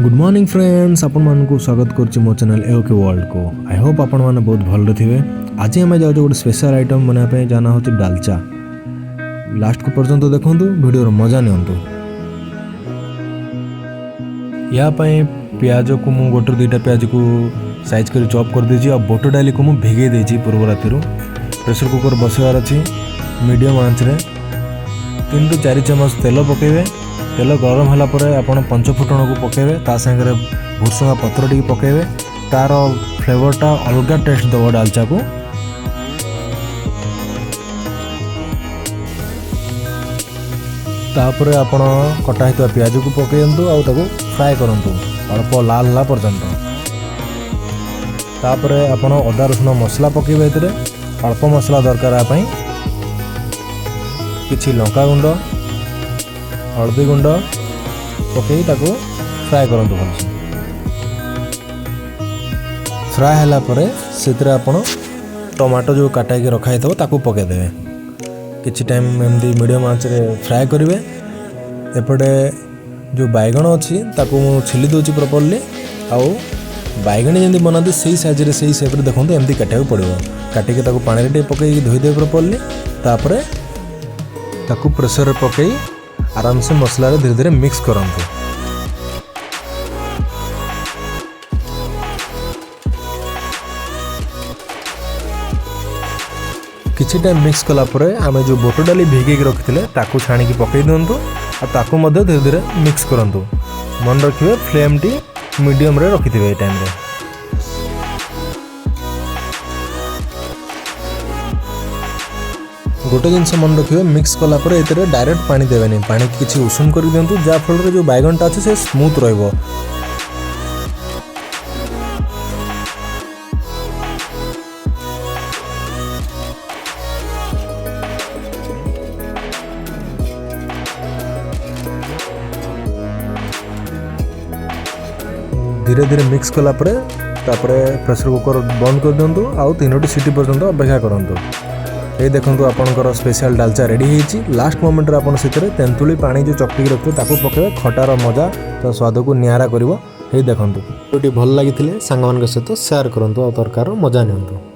Good morning friends, आपण मानकु स्वागत करछि मो चैनल एओके वर्ल्ड को। आई होप आपण माने बहुत भल थिबे। आज हम जाउ गोटे स्पेशल आइटम बना पे जाना होछि डालचा। लास्ट को पर्यंत देखंतु, वीडियो रो मजा नियंतु। या पय प्याज को मु गोटे दुईटा प्याज को साइज कर चॉप कर देछि। आ बोट डाली को मु भिगे देछि पूर्व राति रो। प्रेशर कुकर बसवार अछि मीडियम आंच रे। 3 ରୁ 4 चम्मच तेल पकेबे। तेल गरम होला परे आपण पंचफुटण को पकेबे। ता संगे भुसंगा पत्र टी पकेबे। तार फ्लेवरटा अलगा टेस्ट दबो डालचा को। तापरे आपण कटा हितवा प्याज को पकेयंतु आ ताको फ्राई करंतु अल्प लाल ला पर्यंत। तापरे आपण अदा रसुण मसला पकेबे। एतरे अल्प मसला दरकार आ पई किछि लंका गुंड हल्दी गुंड पकई ताको फ्राए करंतु भलसे। फ्राए होला परे सेतरे आपण टमाटो जो काटाई के रखा हितो ताको पके देबे। किछि टाइम एमदी मीडियम आंच रे फ्राए करिवे। एपटे जो बैगण अछि ताको मु छिली दोछि प्रॉपर्ली। आउ बैगण जेंदी बनाते सही साइज रे सही शेप रे देखंतु एमदी काटिया पड़िबो। काटी के ताको पानी रे पकई धोई दे प्रॉपर्ली। तापरे ताको प्रेशर रे पकई आराम से मसला रे धीरे धीरे मिक्स करंतु। किछि टाइम मिक्स कला परे आमे जो बोट डाली भिगे के रखिथिले ताको छाणी की पकई दंतु। आ ताको मध्य धीरे धीरे मिक्स करंतु। मन रखिबे फ्लेम टी मीडियम रे रखिथिबे ए टाइम रे। गोटे जिनस मन रखिए मिक्स कला पर एतरे डायरेक्ट पानी देवेनी। पानी किछि उषुम कर दियंतु जा फल रे जो बैगनटा अछि से स्मूथ रहइबो। धीरे धीरे मिक्स कला पर तापरे प्रेशर कुकर बंद कर दियंतु। आउ 3टी सीटी पर्यंत अपेक्षा करंतु। ये देखो आपंकर स्पेशल डालचा रेडी होती। लास्ट मोमेंट रे आपन सेतरे तेंतुली पानी जो चकटी रखते ताको पकेबे। खटार मजा तो स्वाद को नियारा करिवो। हे देखंतु वीडियो भल लागिथिले सांग मान सहित शेयर करंतु और तरकार मजा नियंतु।